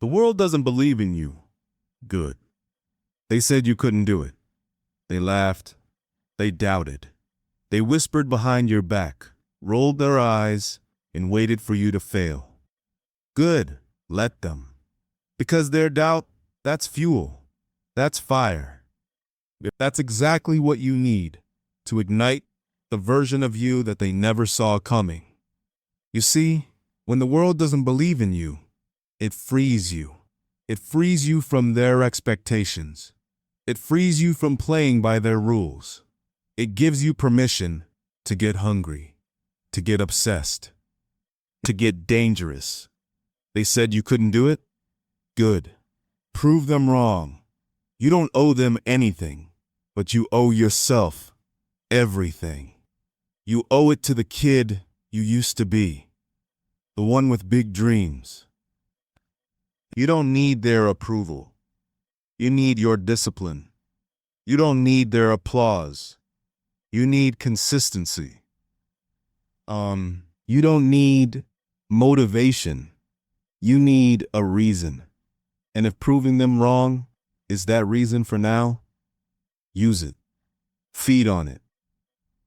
The world doesn't believe in you. Good. They said you couldn't do it. They laughed. They doubted. They whispered behind your back, rolled their eyes, and waited for you to fail. Good. Let them. Because their doubt, that's fuel. That's fire. That's exactly what you need to ignite the version of you that they never saw coming. You see, when the world doesn't believe in you, it frees you. It frees you from their expectations. It frees you from playing by their rules. It gives you permission to get hungry, to get obsessed, to get dangerous. They said you couldn't do it? Good. Prove them wrong. You don't owe them anything, but you owe yourself everything. You owe it to the kid you used to be, the one with big dreams. You don't need their approval. You need your discipline. You don't need their applause. You need consistency. You don't need motivation. You need a reason. And if proving them wrong is that reason for now, use it. Feed on it.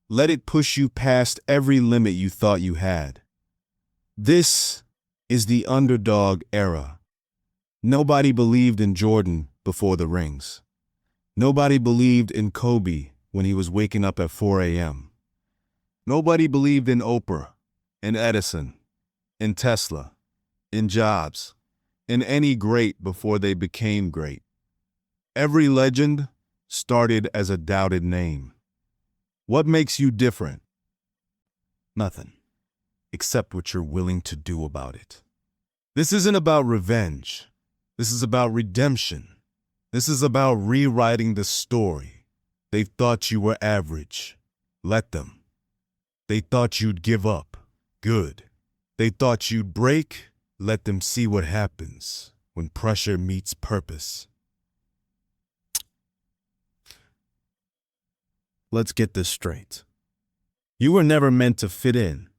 Let it push you past every limit you thought you had. This is the underdog era. Nobody believed in Jordan before the rings. Nobody believed in Kobe when he was waking up at 4 a.m. Nobody believed in Oprah, in Edison, in Tesla, in Jobs, in any great before they became great. Every legend started as a doubted name. What makes you different? Nothing, except what you're willing to do about it. This isn't about revenge. This is about redemption. This is about rewriting the story. They thought you were average. Let them. They thought you'd give up. Good. They thought you'd break. Let them see what happens when pressure meets purpose. Let's get this straight. You were never meant to fit in.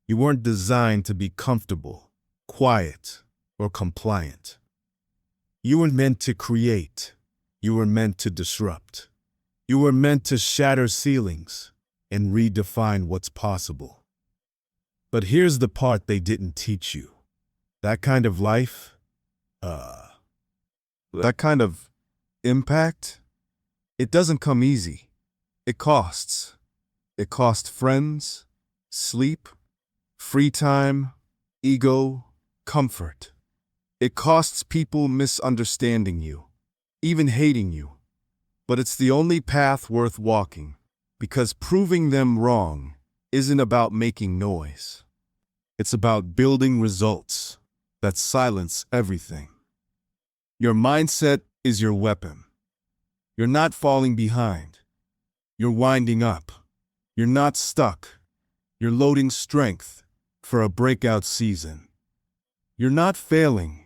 You weren't designed to be comfortable, quiet, or compliant. You were meant to create. You were meant to disrupt. You were meant to shatter ceilings and redefine what's possible. But here's the part they didn't teach you. That kind of life, that kind of impact, it doesn't come easy. It costs. It costs friends, sleep, free time, ego, comfort. It costs people misunderstanding you, even hating you. But it's the only path worth walking, because proving them wrong isn't about making noise. It's about building results that silence everything. Your mindset is your weapon. You're not falling behind. You're winding up. You're not stuck. You're loading strength for a breakout season. You're not failing.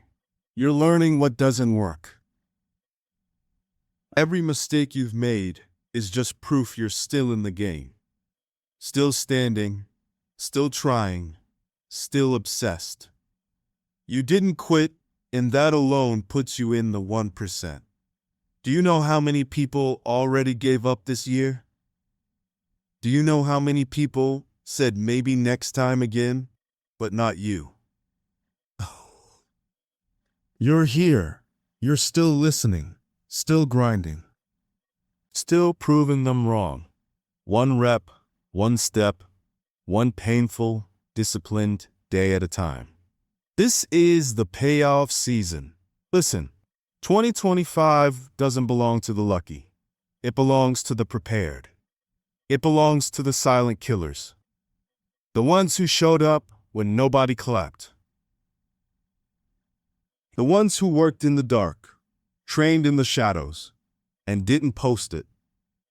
You're learning what doesn't work. Every mistake you've made is just proof you're still in the game. Still standing, still trying, still obsessed. You didn't quit, and that alone puts you in the 1%. Do you know how many people already gave up this year? Do you know how many people said maybe next time again, but not you? You're here. You're still listening, still grinding, still proving them wrong. One rep, one step, one painful, disciplined day at a time. This is the payoff season. Listen, 2025 doesn't belong to the lucky. It belongs to the prepared. It belongs to the silent killers. The ones who showed up when nobody clapped. The ones who worked in the dark, trained in the shadows, and didn't post it.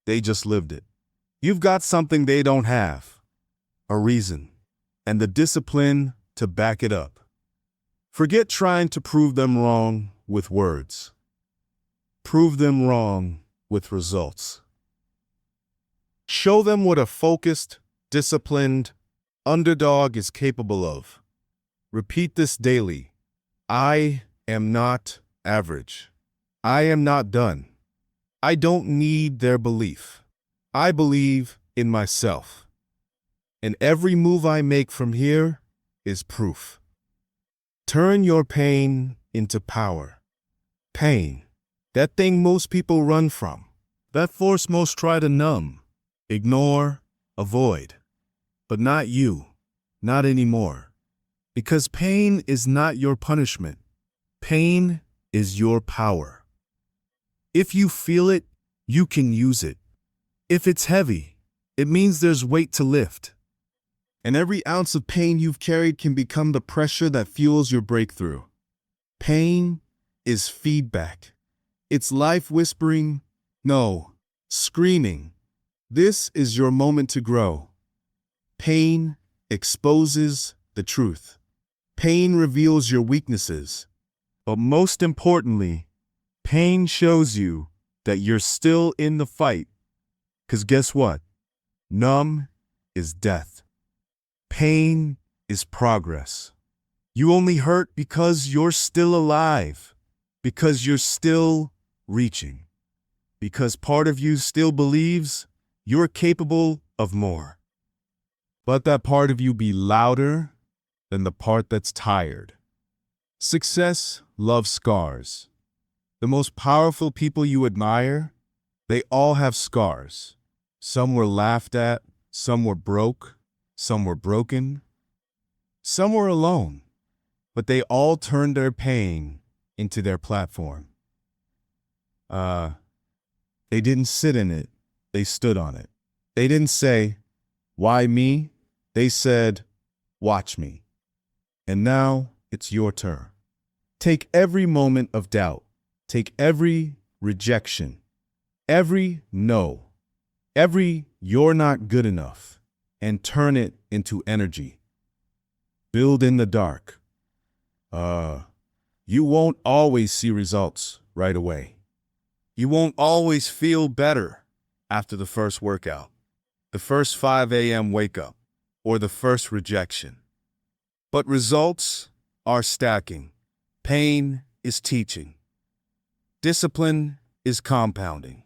They just lived it. You've got something they don't have. A reason. And the discipline to back it up. Forget trying to prove them wrong with words. Prove them wrong with results. Show them what a focused, disciplined underdog is capable of. Repeat this daily. I am not average. I am not done. I don't need their belief. I believe in myself. And every move I make from here is proof. Turn your pain into power. Pain, that thing most people run from, that force most try to numb, ignore, avoid. But not you, not anymore. Because pain is not your punishment. Pain is your power. If you feel it, you can use it. If it's heavy, it means there's weight to lift. And every ounce of pain you've carried can become the pressure that fuels your breakthrough. Pain is feedback. It's life whispering, no, screaming, this is your moment to grow. Pain exposes the truth. Pain reveals your weaknesses. But most importantly, pain shows you that you're still in the fight. 'Cause guess what? Numb is death. Pain is progress. You only hurt because you're still alive, because you're still reaching, because part of you still believes you're capable of more. Let that part of you be louder than the part that's tired. Success loves scars. The most powerful people you admire, they all have scars. Some were laughed at, some were broke, some were broken, some were alone, but they all turned their pain into their platform. They didn't sit in it, they stood on it. They didn't say, why me? They said, watch me. And now it's your turn. Take every moment of doubt, take every rejection, every no, every you're not good enough, and turn it into energy. Build in the dark. You won't always see results right away. You won't always feel better after the first workout, the first 5 a.m. wake up, or the first rejection. But results are stacking. Pain is teaching. Discipline is compounding.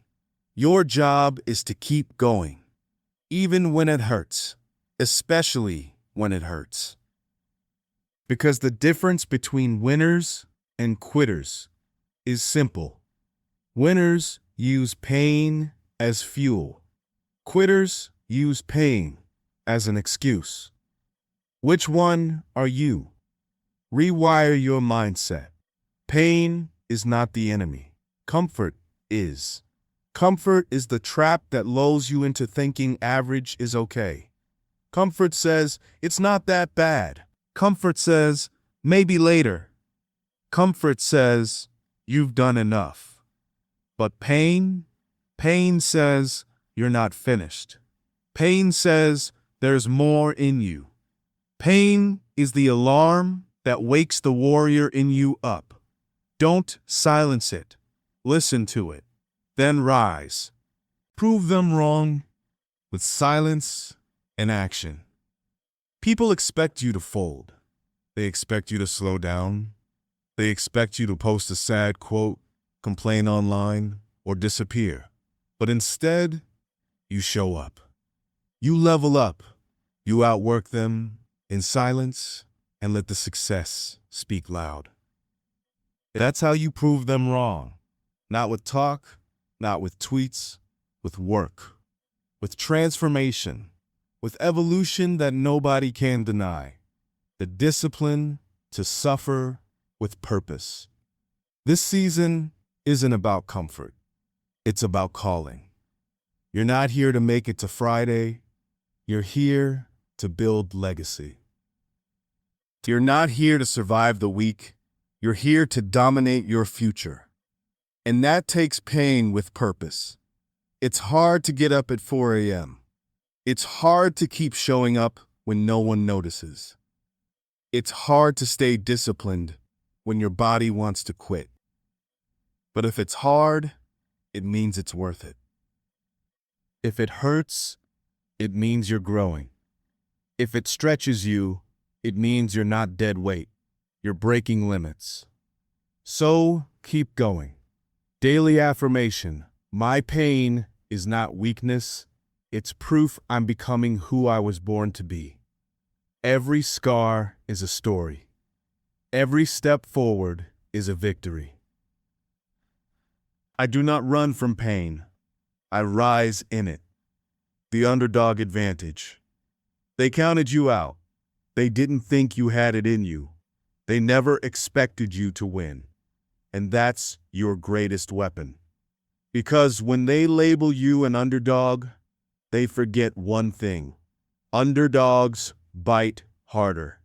Your job is to keep going, even when it hurts, especially when it hurts. Because the difference between winners and quitters is simple. Winners use pain as fuel. Quitters use pain as an excuse. Which one are you? Rewire your mindset. Pain is not the enemy. Comfort is. Comfort is the trap that lulls you into thinking average is okay. Comfort says, it's not that bad. Comfort says, maybe later. Comfort says, you've done enough. But pain says, you're not finished. Pain says, there's more in you. Pain is the alarm that wakes the warrior in you up. Don't silence it. Listen to it. Then rise. Prove them wrong with silence and action. People expect you to fold. They expect you to slow down. They expect you to post a sad quote, complain online, or disappear. But instead, you show up. You level up. You outwork them in silence and let the success speak loud. That's how you prove them wrong. Not with talk, not with tweets, with work, with transformation, with evolution that nobody can deny, the discipline to suffer with purpose. This season isn't about comfort. It's about calling. You're not here to make it to Friday. You're here to build legacy. You're not here to survive the week. You're here to dominate your future. And that takes pain with purpose. It's hard to get up at 4 a.m. It's hard to keep showing up when no one notices. It's hard to stay disciplined when your body wants to quit. But if it's hard, it means it's worth it. If it hurts, it means you're growing. If it stretches you, it means you're not dead weight. You're breaking limits. So keep going. Daily affirmation. My pain is not weakness. It's proof I'm becoming who I was born to be. Every scar is a story. Every step forward is a victory. I do not run from pain. I rise in it. The underdog advantage. They counted you out. They didn't think you had it in you. They never expected you to win. And that's your greatest weapon. Because when they label you an underdog, they forget one thing. Underdogs bite harder.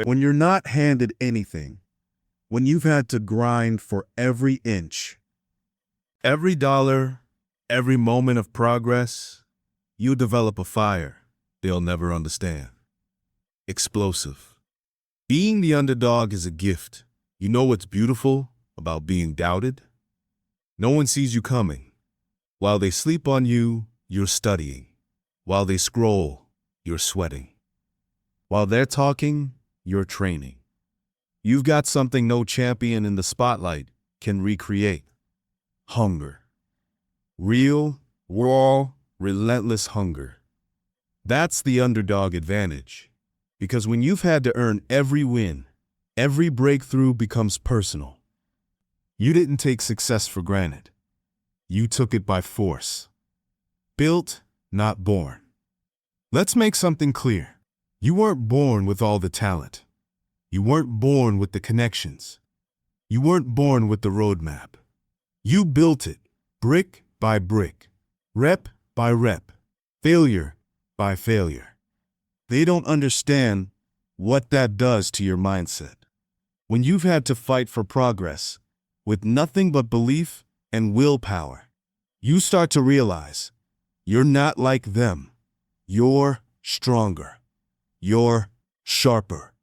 When you're not handed anything, when you've had to grind for every inch, every dollar, every moment of progress, you develop a fire they'll never understand. Explosive. Being the underdog is a gift. You know what's beautiful about being doubted? No one sees you coming. While they sleep on you, you're studying. While they scroll, you're sweating. While they're talking, you're training. You've got something no champion in the spotlight can recreate. Hunger. Real, raw, relentless hunger. That's the underdog advantage. Because when you've had to earn every win, every breakthrough becomes personal. You didn't take success for granted. You took it by force. Built, not born. Let's make something clear. You weren't born with all the talent. You weren't born with the connections. You weren't born with the roadmap. You built it, brick by brick, rep by rep, failure by failure. They don't understand what that does to your mindset. When you've had to fight for progress with nothing but belief and willpower, you start to realize you're not like them. You're stronger. You're sharper.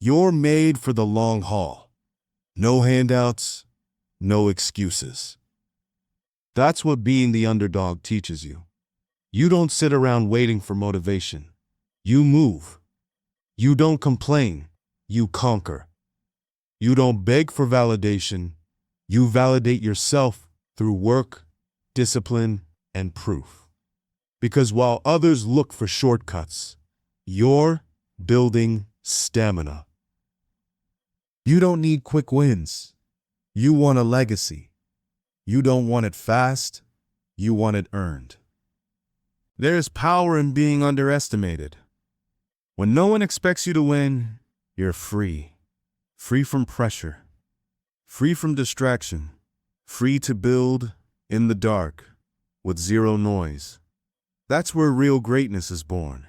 You're made for the long haul. No handouts, no excuses. That's what being the underdog teaches you. You don't sit around waiting for motivation. You move. You don't complain. You conquer. You don't beg for validation. You validate yourself through work, discipline, and proof. Because while others look for shortcuts, you're building stamina. You don't need quick wins. You want a legacy. You don't want it fast. You want it earned. There's power in being underestimated. When no one expects you to win, you're free. Free from pressure. Free from distraction. Free to build in the dark with zero noise. That's where real greatness is born.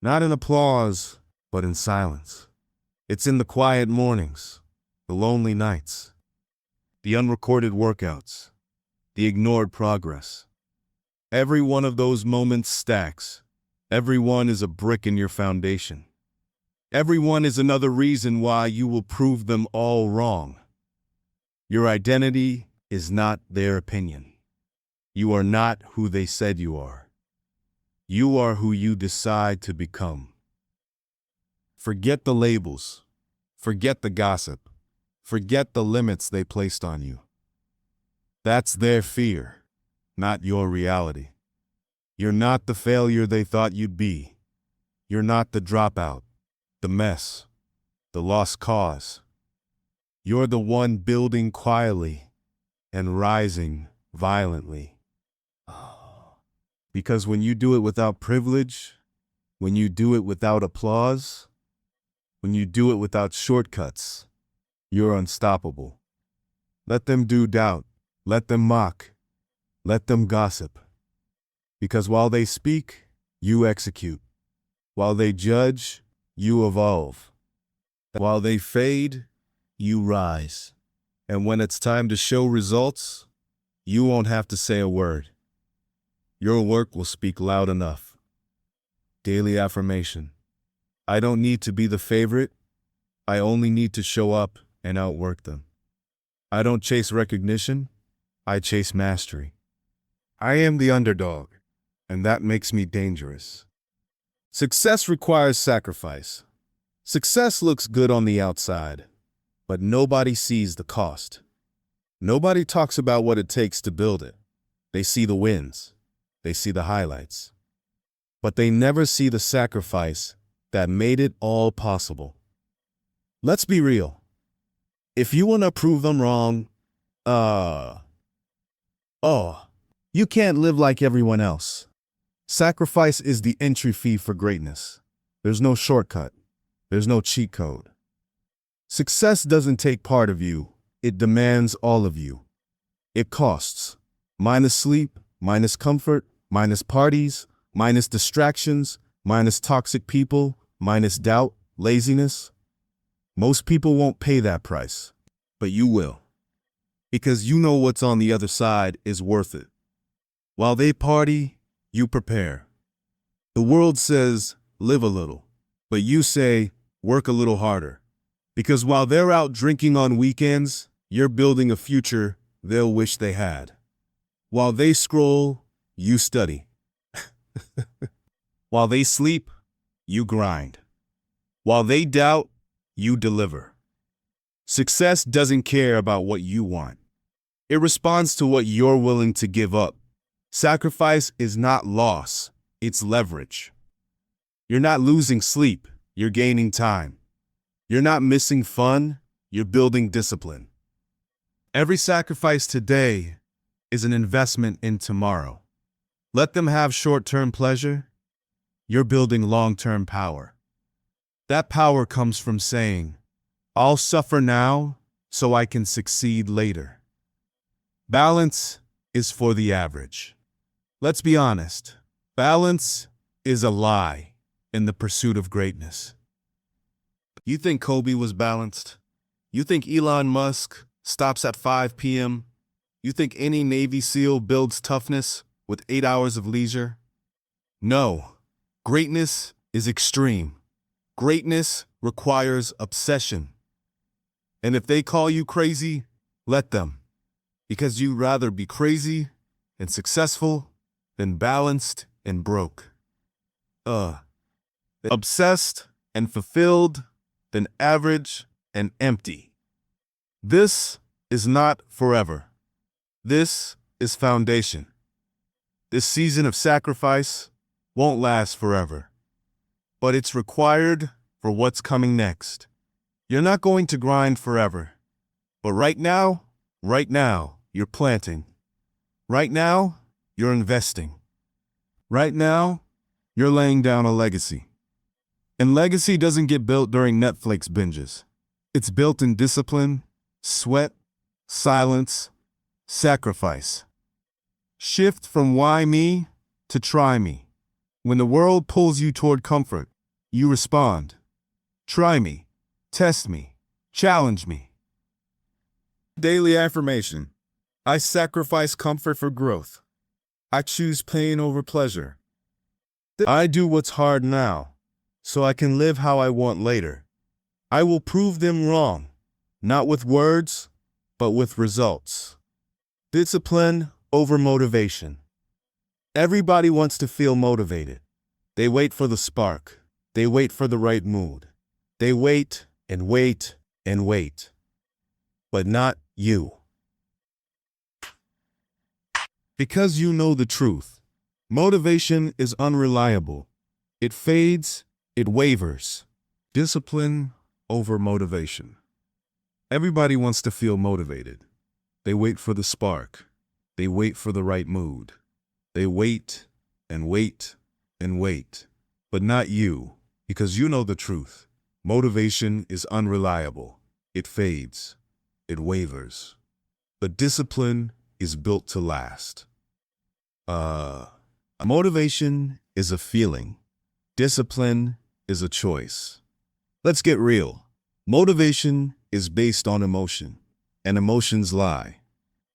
Not in applause, but in silence. It's in the quiet mornings, the lonely nights, the unrecorded workouts, the ignored progress. Every one of those moments stacks. Every one is a brick in your foundation. Every one is another reason why you will prove them all wrong. Your identity is not their opinion. You are not who they said you are. You are who you decide to become. Forget the labels. Forget the gossip. Forget the limits they placed on you. That's their fear, not your reality. You're not the failure they thought you'd be. You're not the dropout, the mess, the lost cause. You're the one building quietly and rising violently. Because when you do it without privilege, when you do it without applause, when you do it without shortcuts, you're unstoppable. Let them do doubt. Let them mock. Let them gossip. Because while they speak, you execute. While they judge, you evolve. While they fade, you rise. And when it's time to show results, you won't have to say a word. Your work will speak loud enough. Daily affirmation. I don't need to be the favorite. I only need to show up and outwork them. I don't chase recognition. I chase mastery. I am the underdog, and that makes me dangerous. Success requires sacrifice. Success looks good on the outside, but nobody sees the cost. Nobody talks about what it takes to build it. They see the wins. They see the highlights. But they never see the sacrifice that made it all possible. Let's be real. If you want to prove them wrong, you can't live like everyone else. Sacrifice is the entry fee for greatness. There's no shortcut. There's no cheat code. Success doesn't take part of you. It demands all of you. It costs. Minus sleep, minus comfort, minus parties, minus distractions, minus toxic people, minus doubt, laziness. Most people won't pay that price, but you will. Because you know what's on the other side is worth it. While they party, you prepare. The world says, live a little, but you say, work a little harder. Because while they're out drinking on weekends, you're building a future they'll wish they had. While they scroll, you study. While they sleep, you grind. While they doubt, you deliver. Success doesn't care about what you want. It responds to what you're willing to give up. Sacrifice is not loss, it's leverage. You're not losing sleep, you're gaining time. You're not missing fun, you're building discipline. Every sacrifice today is an investment in tomorrow. Let them have short-term pleasure. You're building long-term power. That power comes from saying, I'll suffer now so I can succeed later. Balance is for the average. Let's be honest. Balance is a lie in the pursuit of greatness. You think Kobe was balanced? You think Elon Musk stops at 5 p.m.? You think any Navy SEAL builds toughness with 8 hours of leisure? No. Greatness is extreme. Greatness requires obsession. And if they call you crazy, let them. Because you'd rather be crazy and successful than balanced and broke. Obsessed and fulfilled than average and empty. This is not forever. This is foundation. This season of sacrifice won't last forever, but it's required for what's coming next. You're not going to grind forever, but right now, you're planting. Right now, you're investing. Right now, you're laying down a legacy. And legacy doesn't get built during Netflix binges. It's built in discipline, sweat, silence, sacrifice. Shift from why me to try me. When the world pulls you toward comfort, you respond. Try me, test me, challenge me. Daily affirmation. I sacrifice comfort for growth. I choose pain over pleasure. I do what's hard now, so I can live how I want later. I will prove them wrong, not with words, but with results. Discipline over motivation. Everybody wants to feel motivated. They wait for the spark. They wait for the right mood. They wait and wait and wait. But not you. Because you know the truth. Motivation is unreliable. It fades, it wavers. Discipline over motivation. Everybody wants to feel motivated. They wait for the spark. They wait for the right mood. They wait and wait and wait. But not you, because you know the truth. Motivation is unreliable. It fades. It wavers. But discipline is built to last. Motivation is a feeling. Discipline is a choice. Let's get real. Motivation is based on emotion, and emotions lie.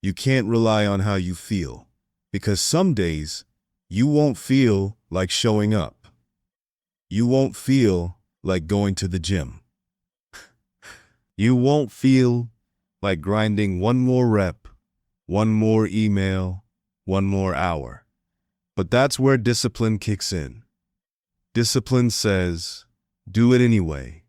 You can't rely on how you feel, because some days you won't feel like showing up. You won't feel like going to the gym. You won't feel like grinding one more rep, one more email, one more hour. But that's where discipline kicks in. Discipline says, do it anyway.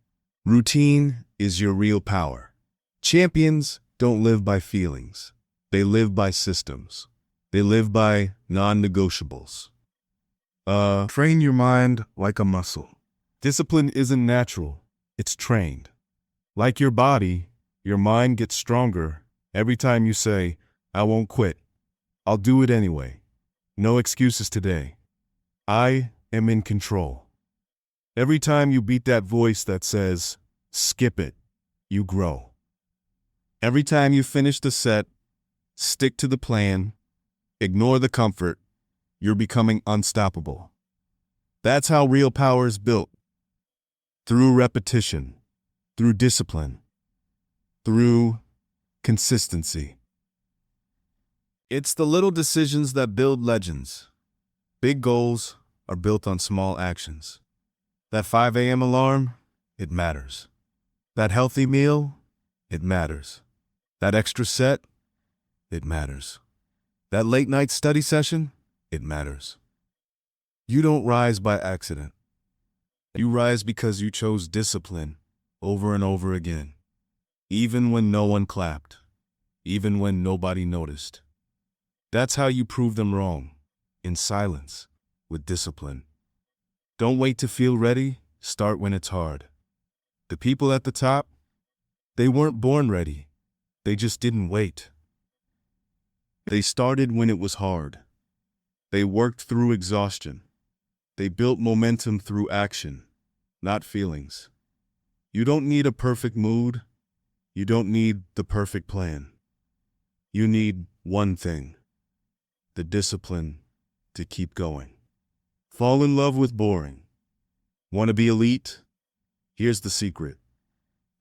Routine is your real power. Champions don't live by feelings. They live by systems. They live by non-negotiables. Train your mind like a muscle. Discipline isn't natural. It's trained. Like your body, your mind gets stronger every time you say, I won't quit. I'll do it anyway. No excuses today. I am in control. Every time you beat that voice that says, skip it, you grow. Every time you finish the set, stick to the plan, ignore the comfort, you're becoming unstoppable. That's how real power is built. Through repetition, through discipline, through consistency. It's the little decisions that build legends. Big goals are built on small actions. That 5 a.m. alarm, it matters. That healthy meal, it matters. That extra set, it matters. That late night study session, it matters. You don't rise by accident. You rise because you chose discipline over and over again. Even when no one clapped. Even when nobody noticed. That's how you prove them wrong. In silence, with discipline. Don't wait to feel ready, start when it's hard. The people at the top, they weren't born ready. They just didn't wait. They started when it was hard. They worked through exhaustion. They built momentum through action, not feelings. You don't need a perfect mood. You don't need the perfect plan. You need one thing: the discipline to keep going. Fall in love with boring. Want to be elite? Here's the secret.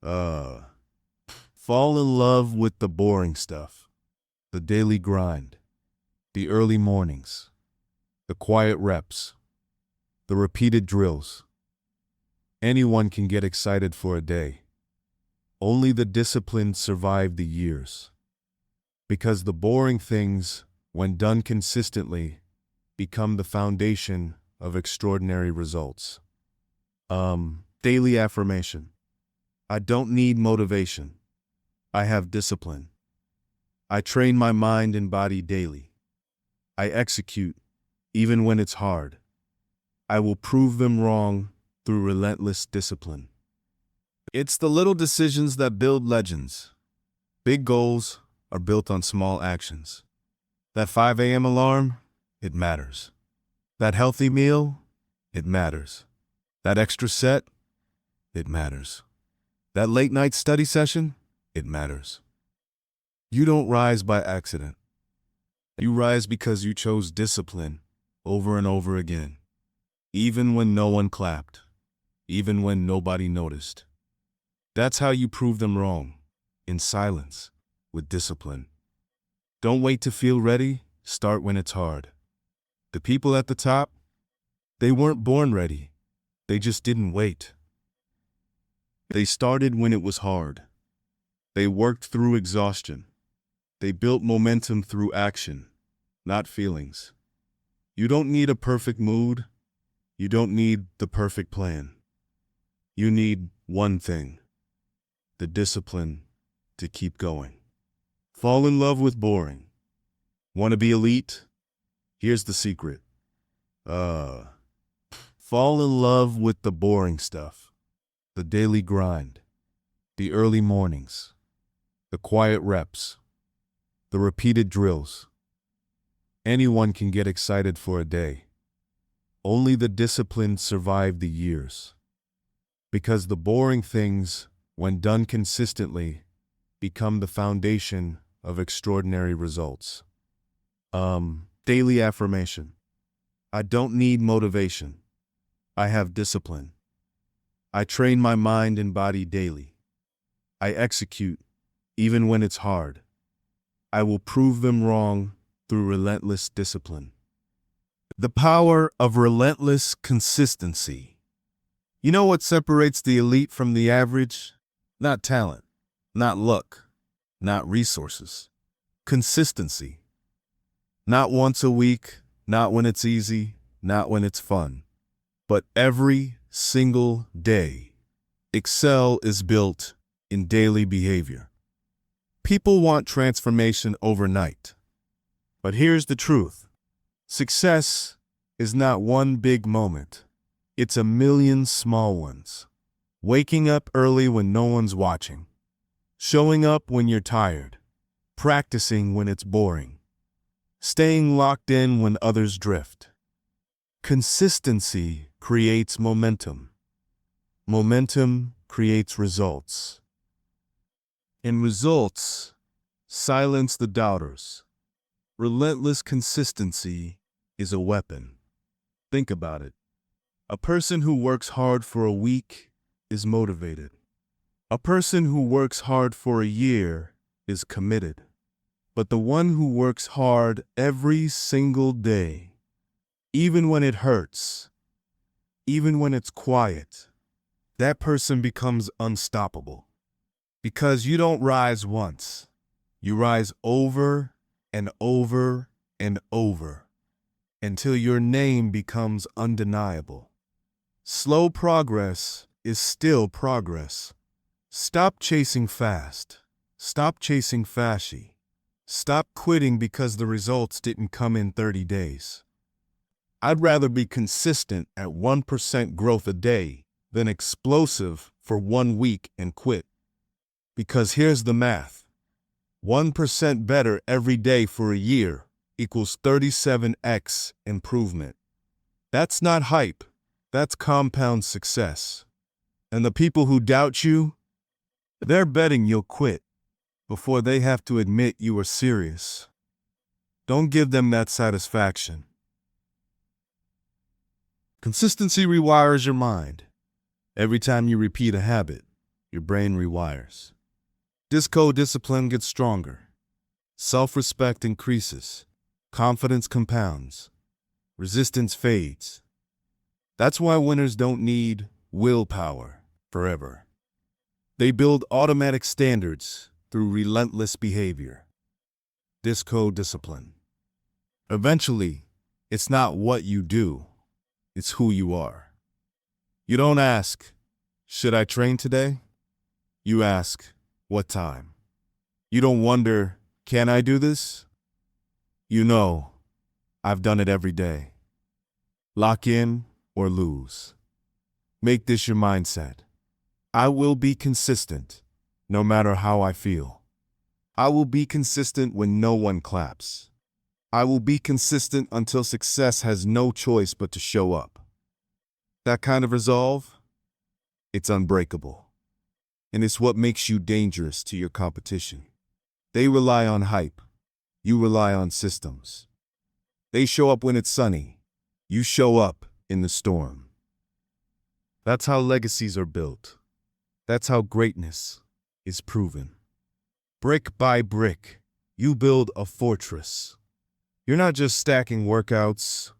Fall in love with the boring stuff. The daily grind. The early mornings. The quiet reps. The repeated drills. Anyone can get excited for a day. Only the disciplined survive the years. Because the boring things, when done consistently, become the foundation of extraordinary results. Daily affirmation. I don't need motivation. I have discipline. I train my mind and body daily. I execute, even when it's hard. I will prove them wrong through relentless discipline. It's the little decisions that build legends. Big goals are built on small actions. That 5 a.m. alarm, it matters. That healthy meal, it matters. That extra set, it matters. That late night study session, it matters. You don't rise by accident. You rise because you chose discipline over and over again. Even when no one clapped. Even when nobody noticed. That's how you prove them wrong. In silence, with discipline. Don't wait to feel ready, start when it's hard. The people at the top, they weren't born ready. They just didn't wait. They started when it was hard. They worked through exhaustion. They built momentum through action, not feelings. You don't need a perfect mood. You don't need the perfect plan. You need one thing: the discipline to keep going. Fall in love with boring. Want to be elite? Here's the secret. Fall in love with the boring stuff. The daily grind. The early mornings. The quiet reps. The repeated drills. Anyone can get excited for a day. Only the disciplined survive the years. Because the boring things, when done consistently, become the foundation of extraordinary results. Daily affirmation. I don't need motivation. I have discipline. I train my mind and body daily. I execute, even when it's hard. I will prove them wrong through relentless discipline. The power of relentless consistency. You know what separates the elite from the average? Not talent, not luck, not resources. Consistency. Not once a week, not when it's easy, not when it's fun, but every single day. Excel is built in daily behavior. People want transformation overnight. But here's the truth. Success is not one big moment. It's a million small ones. Waking up early when no one's watching. Showing up when you're tired. Practicing when it's boring. Staying locked in when others drift. Consistency creates momentum. Momentum creates results. And results silence the doubters. Relentless consistency is a weapon. Think about it. A person who works hard for a week is motivated. A person who works hard for a year is committed. But the one who works hard every single day, even when it hurts, even when it's quiet, that person becomes unstoppable. Because you don't rise once. You rise over and over and over until your name becomes undeniable. Slow progress is still progress. Stop chasing fast. Stop chasing fashy. Stop quitting because the results didn't come in 30 days. I'd rather be consistent at 1% growth a day than explosive for 1 week and quit. Because here's the math. 1% better every day for a year equals 37x improvement. That's not hype. That's compound success. And the people who doubt you, they're betting you'll quit before they have to admit you are serious. Don't give them that satisfaction. Consistency rewires your mind. Every time you repeat a habit, your brain rewires. Discipline gets stronger. Self-respect increases. Confidence compounds. Resistance fades. That's why winners don't need willpower forever. They build automatic standards through relentless behavior. Discipline. Eventually, it's not what you do, it's who you are. You don't ask, should I train today? You ask, what time? You don't wonder, can I do this? You know, I've done it every day. Lock in or lose. Make this your mindset. I will be consistent, no matter how I feel. I will be consistent when no one claps. I will be consistent until success has no choice but to show up. That kind of resolve, it's unbreakable. And it's what makes you dangerous to your competition. They rely on hype. You rely on systems. They show up when it's sunny. You show up in the storm. That's how legacies are built. That's how greatness is proven. Brick by brick, you build a fortress. You're not just stacking workouts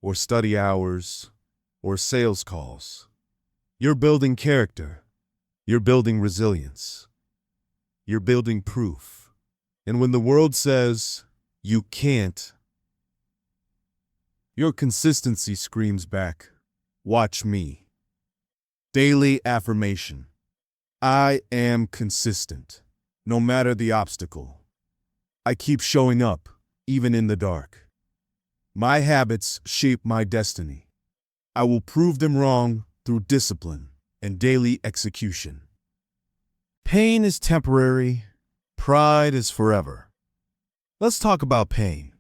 or study hours or sales calls. You're building character. You're building resilience. You're building proof. And when the world says you can't, your consistency screams back, watch me. Daily affirmation. I am consistent, no matter the obstacle. I keep showing up, even in the dark. My habits shape my destiny. I will prove them wrong through discipline and daily execution. Pain is temporary, pride is forever. Let's talk about pain.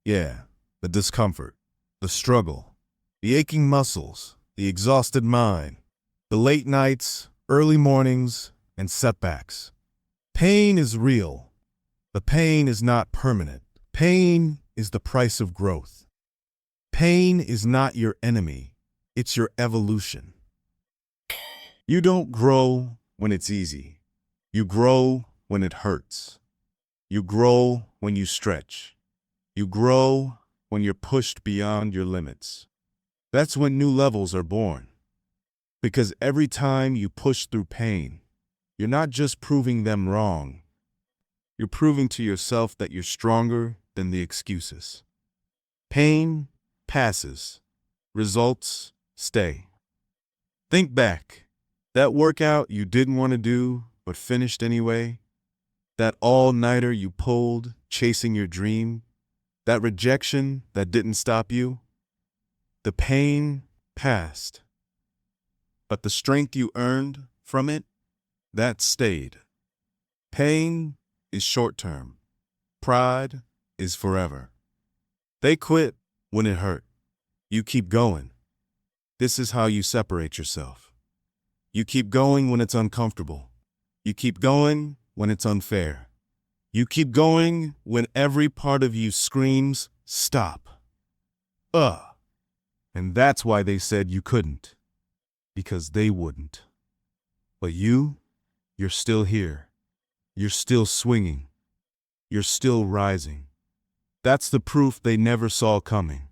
Yeah, the discomfort, the struggle, the aching muscles, the exhausted mind, the late nights, early mornings, and setbacks. Pain is real. The pain is not permanent. Pain is the price of growth. Pain is not your enemy. It's your evolution. You don't grow when it's easy. You grow when it hurts. You grow when you stretch. You grow when you're pushed beyond your limits. That's when new levels are born. Because every time you push through pain, you're not just proving them wrong. You're proving to yourself that you're stronger than the excuses. Pain passes. Results stay. Think back. That workout you didn't want to do but finished anyway, That all-nighter you pulled, chasing your dream, that rejection that didn't stop you, the pain passed. But the strength you earned from it, that stayed. Pain is short-term. Pride is forever. They quit when it hurt. You keep going. This is how you separate yourself. You keep going when it's uncomfortable. You keep going when it's unfair. You keep going when every part of you screams, stop. And that's why they said you couldn't. Because they wouldn't. But you're still here. You're still swinging. You're still rising. That's the proof they never saw coming.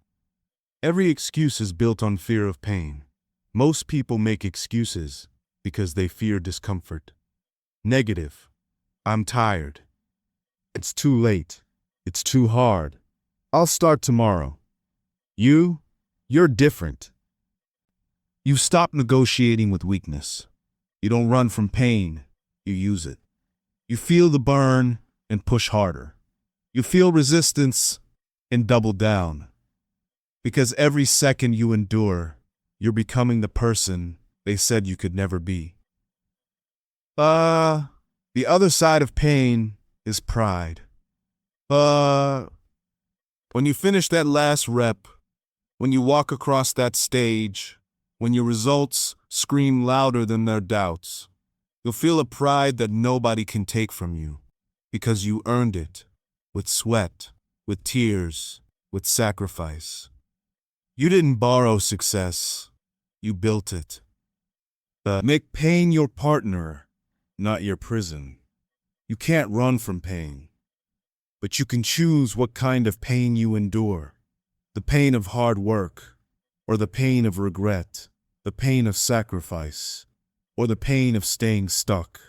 Every excuse is built on fear of pain. Most people make excuses because they fear discomfort. Negative. I'm tired. It's too late. It's too hard. I'll start tomorrow. You're different. You stop negotiating with weakness. You don't run from pain. You use it. You feel the burn and push harder. You feel resistance and double down. Because every second you endure, you're becoming the person they said you could never be. The other side of pain is pride. When you finish that last rep, when you walk across that stage, when your results scream louder than their doubts, you'll feel a pride that nobody can take from you, because you earned it with sweat, with tears, with sacrifice. You didn't borrow success, you built it. Make pain your partner, not your prison. You can't run from pain, but you can choose what kind of pain you endure. The pain of hard work, or the pain of regret, the pain of sacrifice, or the pain of staying stuck.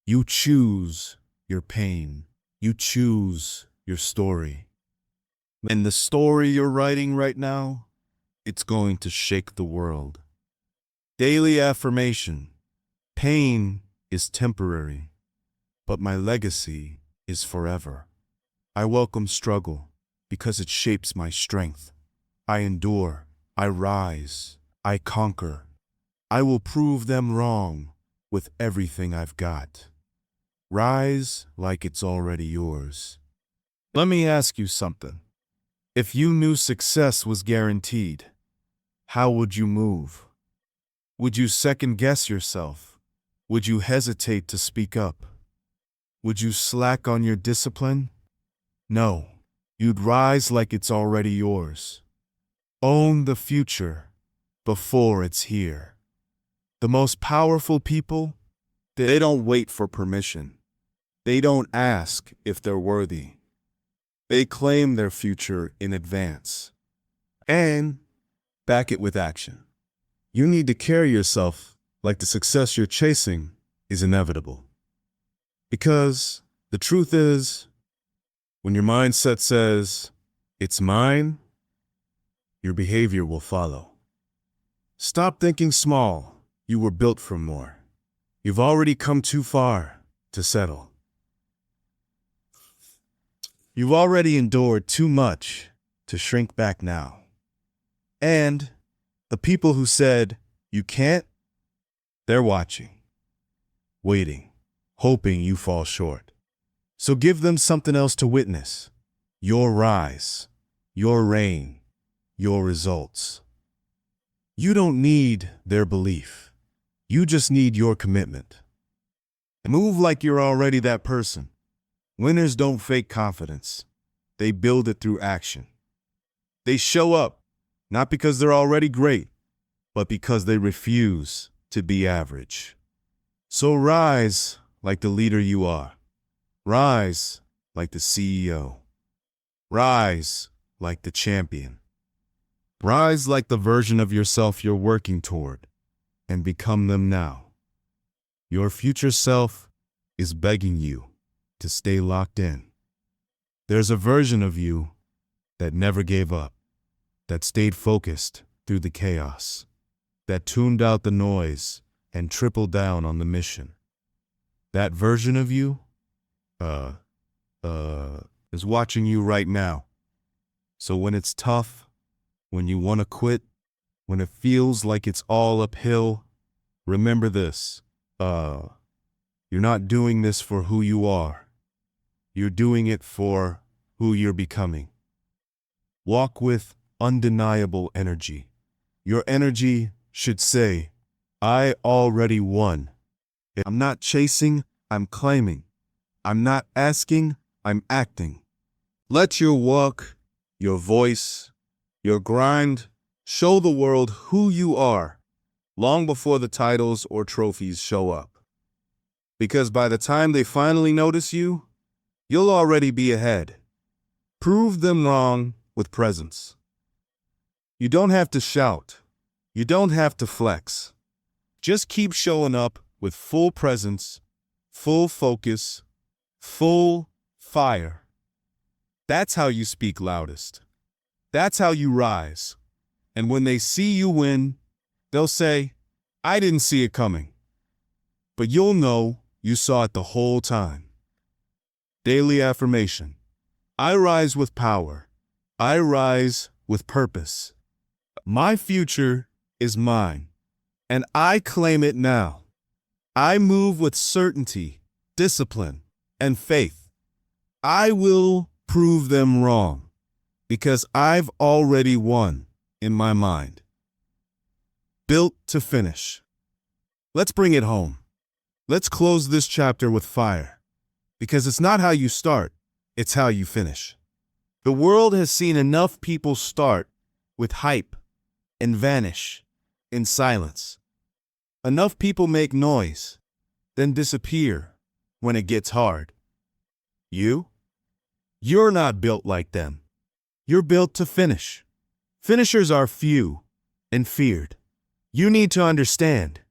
You choose your pain. You choose your story. And the story you're writing right now, it's going to shake the world. Daily affirmation. Pain is temporary, but my legacy is forever. I welcome struggle because it shapes my strength. I endure. I rise. I conquer. I will prove them wrong with everything I've got. Rise like it's already yours. Let me ask you something. If you knew success was guaranteed, how would you move? Would you second-guess yourself? Would you hesitate to speak up? Would you slack on your discipline? No, you'd rise like it's already yours. Own the future before it's here. The most powerful people, they don't wait for permission. They don't ask if they're worthy. They claim their future in advance. And back it with action. You need to carry yourself like the success you're chasing is inevitable. Because the truth is, when your mindset says, it's mine, your behavior will follow. Stop thinking small. You were built for more. You've already come too far to settle. You've already endured too much to shrink back now. And the people who said you can't, they're watching, waiting, hoping you fall short. So give them something else to witness. Your rise, your reign, your results. You don't need their belief. You just need your commitment. Move like you're already that person. Winners don't fake confidence. They build it through action. They show up, not because they're already great, but because they refuse to be average. So rise like the leader you are. Rise like the CEO. Rise like the champion. Rise like the version of yourself you're working toward, and become them now. Your future self is begging you to stay locked in. There's a version of you that never gave up, that stayed focused through the chaos, that tuned out the noise and tripled down on the mission. That version of you, uh, is watching you right now. So when it's tough, when you want to quit, when it feels like it's all uphill, remember this. You're not doing this for who you are. You're doing it for who you're becoming. Walk with undeniable energy. Your energy should say, I already won. I'm not chasing, I'm claiming. I'm not asking, I'm acting. Let your walk, your voice, your grind show the world who you are long before the titles or trophies show up. Because by the time they finally notice you, you'll already be ahead. Prove them wrong with presence. You don't have to shout. You don't have to flex. Just keep showing up with full presence, full focus, full fire. That's how you speak loudest. That's how you rise. And when they see you win, they'll say, I didn't see it coming. But you'll know you saw it the whole time. Daily affirmation. I rise with power. I rise with purpose. My future is mine, and I claim it now. I move with certainty, discipline, and faith. I will prove them wrong, because I've already won in my mind. Built to finish. Let's bring it home. Let's close this chapter with fire, because it's not how you start, it's how you finish. The world has seen enough people start with hype and vanish in silence. Enough people make noise, then disappear when it gets hard. You're not built like them. You're built to finish. Finishers are few and feared. You need to understand,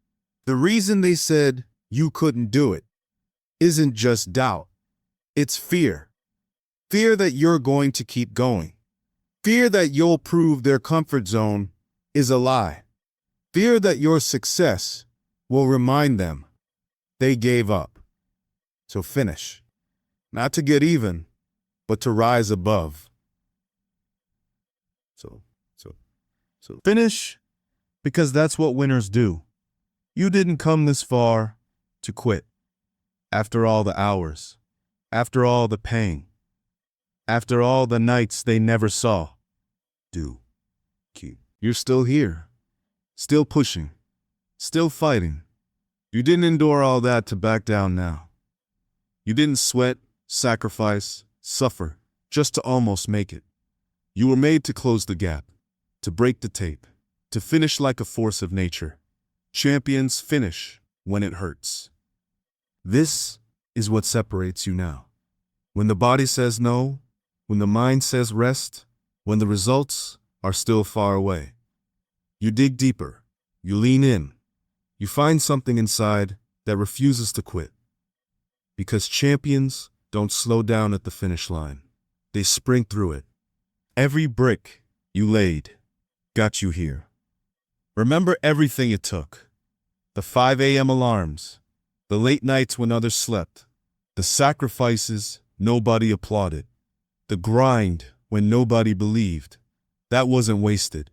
the reason they said you couldn't do it isn't just doubt. It's fear. Fear that you're going to keep going. Fear that you'll prove their comfort zone is a lie. Fear that your success will remind them they gave up. So finish. Not to get even, but to rise above. So finish, because that's what winners do. You didn't come this far to quit. After all the hours, after all the pain, after all the nights they never saw. You're still here, still pushing, still fighting. You didn't endure all that to back down now. You didn't sweat, sacrifice, suffer, just to almost make it. You were made to close the gap, to break the tape, to finish like a force of nature. Champions finish when it hurts. This is what separates you now. When the body says no, when the mind says rest, when the results are still far away. You dig deeper, you lean in, you find something inside that refuses to quit. Because champions don't slow down at the finish line. They sprint through it. Every brick you laid got you here. Remember everything it took. The 5 a.m. alarms, the late nights when others slept, the sacrifices nobody applauded, the grind when nobody believed. That wasn't wasted.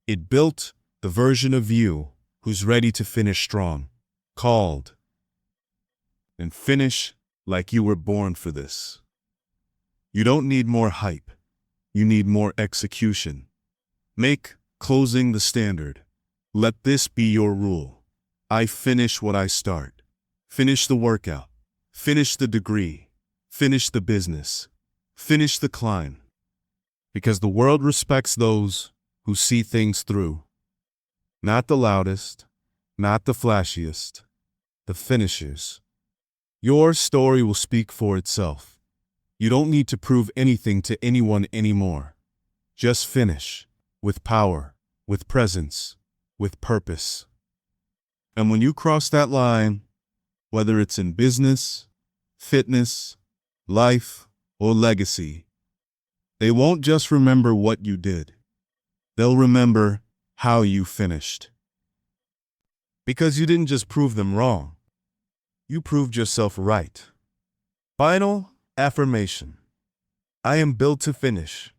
It built the version of you who's ready to finish strong, called, and finish like you were born for this. You don't need more hype. You need more execution. Make closing the standard. Let this be your rule. I finish what I start. Finish the workout. Finish the degree. Finish the business. Finish the climb. Because the world respects those who see things through. Not the loudest, not the flashiest, the finishers. Your story will speak for itself. You don't need to prove anything to anyone anymore. Just finish, with power, with presence, with purpose. And when you cross that line, whether it's in business, fitness, life, or legacy, they won't just remember what you did. They'll remember how you finished. Because you didn't just prove them wrong. You proved yourself right. Final affirmation. I am built to finish.